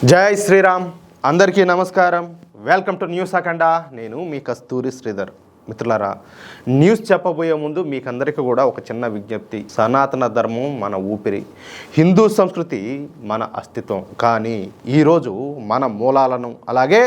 జై శ్రీరామ్. అందరికీ నమస్కారం. వెల్కమ్ టు న్యూస్ అఖండ. నేను మీ కస్తూరి శ్రీధర్. మిత్రులారా, న్యూస్ చెప్పబోయే ముందు మీకందరికీ కూడా ఒక చిన్న విజ్ఞప్తి. సనాతన ధర్మం మన ఊపిరి, హిందూ సంస్కృతి మన అస్తిత్వం. కానీ ఈరోజు మన మూలాలను అలాగే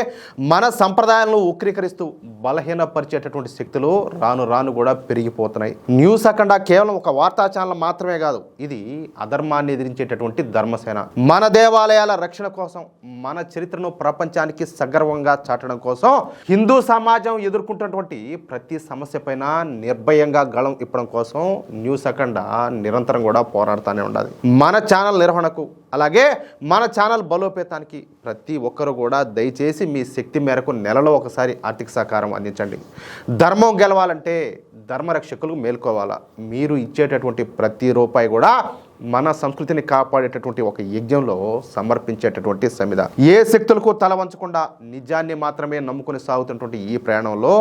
మన సంప్రదాయాలను ఉక్రీకరిస్తూ బలహీనపరిచేటటువంటి శక్తులు రాను రాను కూడా పెరిగిపోతున్నాయి. న్యూస్ అఖండ కేవలం ఒక వార్తా ఛానల్ మాత్రమే కాదు, ఇది అధర్మాన్ని ఎదిరించేటటువంటి ధర్మసేన. మన దేవాలయాల రక్షణ కోసం, మన చరిత్రను ప్రపంచానికి సగర్వంగా చాటడం కోసం, హిందూ సమాజం ఎదుర్కొంటున్నటువంటి ప్రతి సమస్య పైన నిర్భయంగా గళం ఇప్పడం కోసం న్యూస్ అఖండ నిరంతరం కూడా పోరాడుతూనే ఉండాలి. మన ఛానల్ నిర్వహణకు అలాగే మన ఛానల్ బలోపేతానికి ప్రతి ఒక్కరు కూడా దయచేసి మీ శక్తి మేరకు నెలలో ఒకసారి ఆర్థిక సహకారం అందించండి. ధర్మం గెలవాలంటే ధర్మరక్షకులు మేల్కోవాలా. మీరు ఇచ్చేటటువంటి ప్రతి రూపాయి కూడా మన సంస్కృతిని కాపాడేటటువంటి ఒక యజ్ఞంలో సమర్పించేటటువంటి సమిధ. ఏ శక్తులకు తల వంచకుండా నిజాన్ని మాత్రమే నమ్ముకుని సాగుతున్నటువంటి ఈ ప్రయాణంలో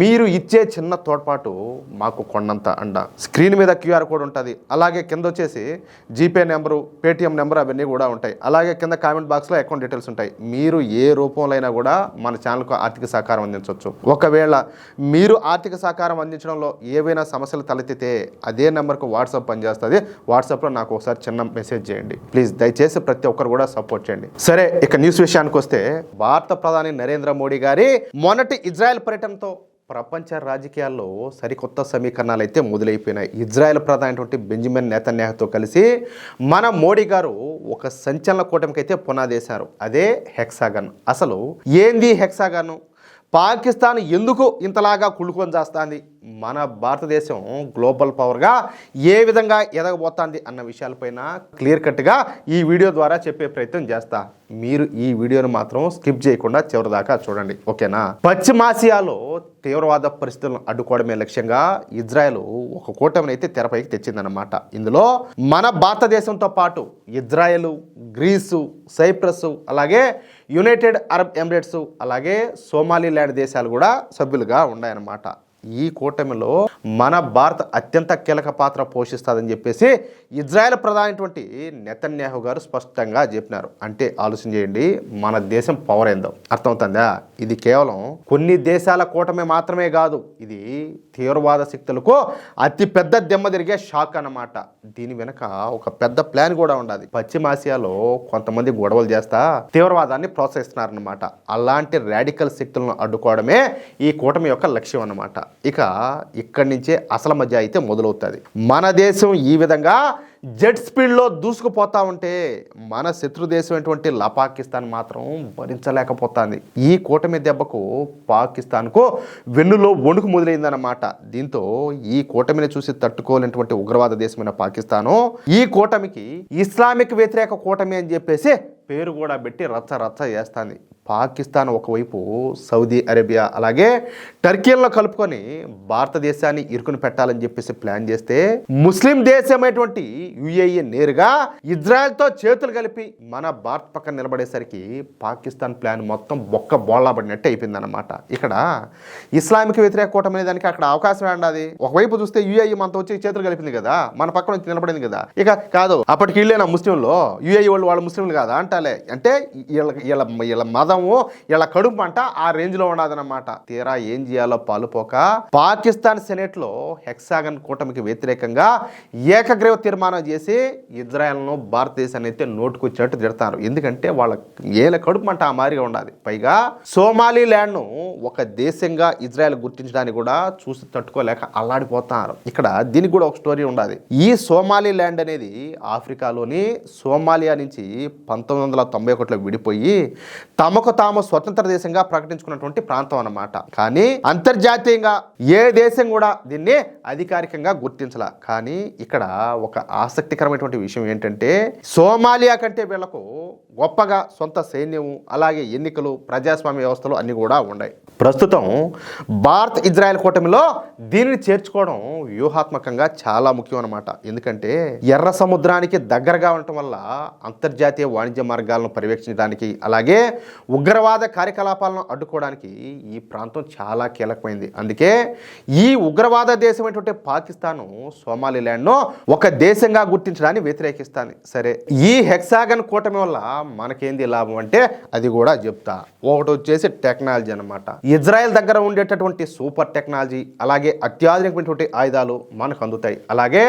మీరు ఇచ్చే చిన్న తోడ్పాటు మాకు కొండంత అండ. స్క్రీన్ మీద క్యూఆర్ కోడ్ ఉంటుంది, అలాగే కింద వచ్చేసి జీపే నెంబరు, పేటిఎం నెంబర్ అవన్నీ కూడా ఉంటాయి. అలాగే కింద కామెంట్ బాక్స్లో అకౌంట్ డీటెయిల్స్ ఉంటాయి. మీరు ఏ రూపంలో అయినా కూడా మన ఛానల్కు ఆర్థిక సహకారం అందించవచ్చు. ఒకవేళ మీరు ఆర్థిక సహకారం అందించడంలో ఏవైనా సమస్యలు తలెత్తితే అదే నెంబర్కు వాట్సాప్ పనిచేస్తుంది. వాట్సాప్లో నాకు ఒకసారి చిన్న మెసేజ్ చేయండి ప్లీజ్. దయచేసి ప్రతి ఒక్కరు కూడా సపోర్ట్ చేయండి. సరే, ఇక న్యూస్ విషయానికి వస్తే, భారత ప్రధాని నరేంద్ర మోడీ గారి మొన్నటి ఇజ్రాయెల్ పర్యటనతో ప్రపంచ రాజకీయాల్లో సరికొత్త సమీకరణాలు అయితే మొదలైపోయినాయి. ఇజ్రాయెల్ ప్రధాని బెంజమిన్ నెతన్యాహుతో కలిసి మన మోడీ గారు ఒక సంచలన కూటమికి అయితే పునాదేశారు. అదే హెక్సాగన్. అసలు ఏంది హెక్సాగన్? పాకిస్తాన్ ఎందుకు ఇంతలాగా కుళ్ళుకొని చేస్తుంది? మన భారతదేశం గ్లోబల్ పవర్గా ఏ విధంగా ఎదగబోతుంది అన్న విషయాలపైన క్లియర్ కట్గా ఈ వీడియో ద్వారా చెప్పే ప్రయత్నం చేస్తా. మీరు ఈ వీడియోను మాత్రం స్కిప్ చేయకుండా చివరి దాకా చూడండి, ఓకేనా? పశ్చిమాసియాలో తీవ్రవాద పరిస్థితులను అడ్డుకోవడమే లక్ష్యంగా ఇజ్రాయెల్ ఒక కూటమిని అయితే తెరపైకి తెచ్చిందన్నమాట. ఇందులో మన భారతదేశంతో పాటు ఇజ్రాయెల్, గ్రీసు, సైప్రస్, అలాగే యునైటెడ్ అరబ్ ఎమిరేట్స్, అలాగే సోమాలిలాండ్ దేశాలు కూడా సభ్యులుగా ఉన్నాయన్నమాట. ఈ కూటమిలో మన భారత్ అత్యంత కీలక పాత్ర పోషిస్తుందని చెప్పేసి ఇజ్రాయెల్ ప్రధాని నెతన్యాహు గారు స్పష్టంగా చెప్పినారు. అంటే ఆలోచన చేయండి, మన దేశం పవర్ ఏందో అర్థమవుతుందా? ఇది కేవలం కొన్ని దేశాల కూటమి మాత్రమే కాదు, ఇది తీవ్రవాద శక్తులకు అతిపెద్ద దెమ్మ తిరిగే షాక్ అన్నమాట. దీని వెనక ఒక పెద్ద ప్లాన్ కూడా ఉండాలి. పశ్చిమాసియాలో కొంతమంది గొడవలు చేస్తా తీవ్రవాదాన్ని ప్రోత్సహిస్తున్నారన్నమాట. అలాంటి రాడికల్ శక్తులను అడ్డుకోవడమే ఈ కూటమి యొక్క లక్ష్యం అన్నమాట. ఇక ఇక్కడి నుంచే అసలు మధ్య అయితే మొదలవుతుంది. మన దేశం ఈ విధంగా జెట్ స్పీడ్లో దూసుకుపోతా ఉంటే మన శత్రు దేశం అయినటువంటి పాకిస్తాన్ మాత్రం భరించలేకపోతుంది. ఈ కూటమి దెబ్బకు పాకిస్తాన్కు వెన్నులో వణుకు మొదలైందన్నమాట. దీంతో ఈ కూటమిని చూసి తట్టుకోలేనటువంటి ఉగ్రవాద దేశమైన పాకిస్తాను ఈ కూటమికి ఇస్లామిక్ వ్యతిరేక కూటమి అని చెప్పేసి పేరు కూడా పెట్టి రచ్చ రచ్చ చేస్తుంది. పాకిస్తాన్ ఒకవైపు సౌదీ అరేబియా అలాగే టర్కీలను కలుపుకొని భారతదేశాన్ని ఇరుకుని పెట్టాలని చెప్పేసి ప్లాన్ చేస్తే, ముస్లిం దేశమైనటువంటి యుఏఈ నేరుగా ఇజ్రాయెల్తో చేతులు కలిపి మన భారత్ పక్కన నిలబడేసరికి పాకిస్తాన్ ప్లాన్ మొత్తం బొక్క బోళ్ళ పడినట్టు అయిపోయిందన్నమాట. ఇక్కడ ఇస్లామిక్ వ్యతిరేక కూటమి దానికి అక్కడ అవకాశం ఉండదు. ఒకవైపు చూస్తే యుఏఈ మనతో వచ్చి చేతులు కలిపింది కదా, మన పక్కన వచ్చి నిలబడింది కదా. ఇక కాదు, అప్పటికి వీళ్ళేనా ముస్లింలు? యుఏఈ వాళ్ళు ముస్లింలు కాదా అంటాలే. అంటే వీళ్ళ మతం, ఇలా కడుపు అంట ఆ రేంజ్ లో ఉండదన్నమాట. తీరా ఏం చేయాలో పాలుపోక పాకిస్తాన్ సెనెట్ లో హెక్సాగన్ కూటమికి వ్యతిరేకంగా ఏకగ్రీవ తీర్మానం చేసి ఇజ్రాయెల్ను భారతదేశాన్ని అయితే నోటుకొచ్చినట్టు తిడతారు. ఎందుకంటే వాళ్ళ ఏళ్ళ కడుపు అంట ఆ మాదిరిగా ఉండాలి. పైగా సోమాలిలాండ్ ను ఒక దేశంగా ఇజ్రాయెల్ గుర్తించడానికి కూడా చూసి తట్టుకోలేక అల్లాడిపోతున్నారు. ఇక్కడ దీనికి కూడా ఒక స్టోరీ ఉండాలి. ఈ సోమాలిలాండ్ అనేది ఆఫ్రికాలోని సోమాలియా నుంచి 1991లో విడిపోయి తమకు తాము స్వతంత్ర దేశంగా ప్రకటించుకున్నటువంటి ప్రాంతం అన్నమాట. కానీ అంతర్జాతీయంగా ఏ దేశం కూడా దీన్ని అధికారికంగా గుర్తించలా. కానీ ఇక్కడ ఒక ఆసక్తికరమైనటువంటి విషయం ఏంటంటే, సోమాలియా కంటే వీళ్లకు గొప్పగా సొంత సైన్యము అలాగే ఎన్నికలు, ప్రజాస్వామ్య వ్యవస్థలు అన్ని కూడా ఉన్నాయి. ప్రస్తుతం భారత్ ఇజ్రాయెల్ కూటమిలో దీనిని చేర్చుకోవడం వ్యూహాత్మకంగా చాలా ముఖ్యం అన్నమాట. ఎందుకంటే ఎర్ర సముద్రానికి దగ్గరగా ఉండటం వల్ల అంతర్జాతీయ వాణిజ్య మార్గాలను పర్యవేక్షించడానికి అలాగే ఉగ్రవాద కార్యకలాపాలను అడ్డుకోవడానికి ఈ ప్రాంతం చాలా కీలకమైంది. అందుకే ఈ ఉగ్రవాద దేశమైనటువంటి పాకిస్తాను సోమాలిలాండ్ను ఒక దేశంగా గుర్తించడాన్ని వ్యతిరేకిస్తాను. సరే, ఈ హెక్సాగన్ కూటమి వల్ల మనకేంది లాభం అంటే అది కూడా చెప్తా. ఒకటి వచ్చేసి టెక్నాలజీ అన్నమాట. ఇజ్రాయెల్ దగ్గర ఉండేటటువంటి సూపర్ టెక్నాలజీ అలాగే అత్యాధునికమైనటువంటి ఆయుధాలు మనకు అందుతాయి. అలాగే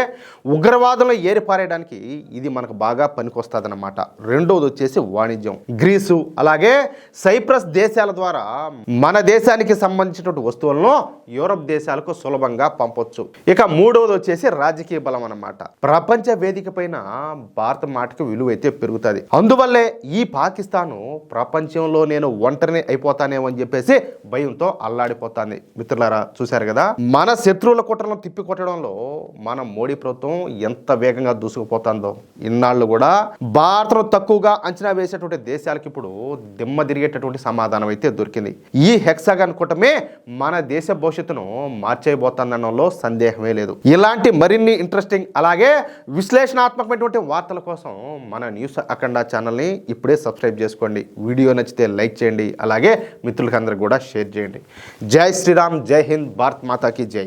ఉగ్రవాదంలో ఏరిపారేయడానికి ఇది మనకు బాగా పనికొస్తుంది అన్నమాట. రెండవది వచ్చేసి వాణిజ్యం. గ్రీసు అలాగే సైప్రస్ దేశాల ద్వారా మన దేశానికి సంబంధించినటువంటి వస్తువులను యూరప్ దేశాలకు సులభంగా పంపొచ్చు. ఇక మూడవది వచ్చేసి రాజకీయ బలం అన్నమాట. ప్రపంచ వేదిక పైన భారత మాటకు విలువ అయితే పెరుగుతుంది. అందువల్లే ఈ పాకిస్తాను ప్రపంచంలో నేను ఒంటరిని అయిపోతానేమో అని చెప్పేసి భయంతో అల్లాడిపోతాంది. మిత్రులారా, చూశారు కదా మన శత్రువుల కుట్రలను తిప్పికొట్టడంలో మన మోడీ ప్రభుత్వం ఎంత వేగంగా దూసుకుపోతుందో. ఇన్నాళ్ళు కూడా భారత్ను తక్కువగా అంచనా వేసేటువంటి దేశాలకు ఇప్పుడు దిమ్మ తిరిగేటటువంటి సమాధానం అయితే దొరికింది. ఈ హెక్సాగన్ కూటమే మన దేశ భవిష్యత్తును మార్చేయబోతుందనడంలో సందేహమే లేదు. ఇలాంటి మరిన్ని ఇంట్రెస్టింగ్ అలాగే విశ్లేషణాత్మకమైనటువంటి వార్తల కోసం మన న్యూస్ అఖండ ఛానల్ని ఇప్పుడే సబ్స్క్రైబ్ చేసుకోండి. వీడియో నచ్చితే లైక్ చేయండి, అలాగే మిత్రులకి అందరికి కూడా షేర్ చేయండి. జై శ్రీరామ్, జై హింద్, భారత్ మాతాకి జై.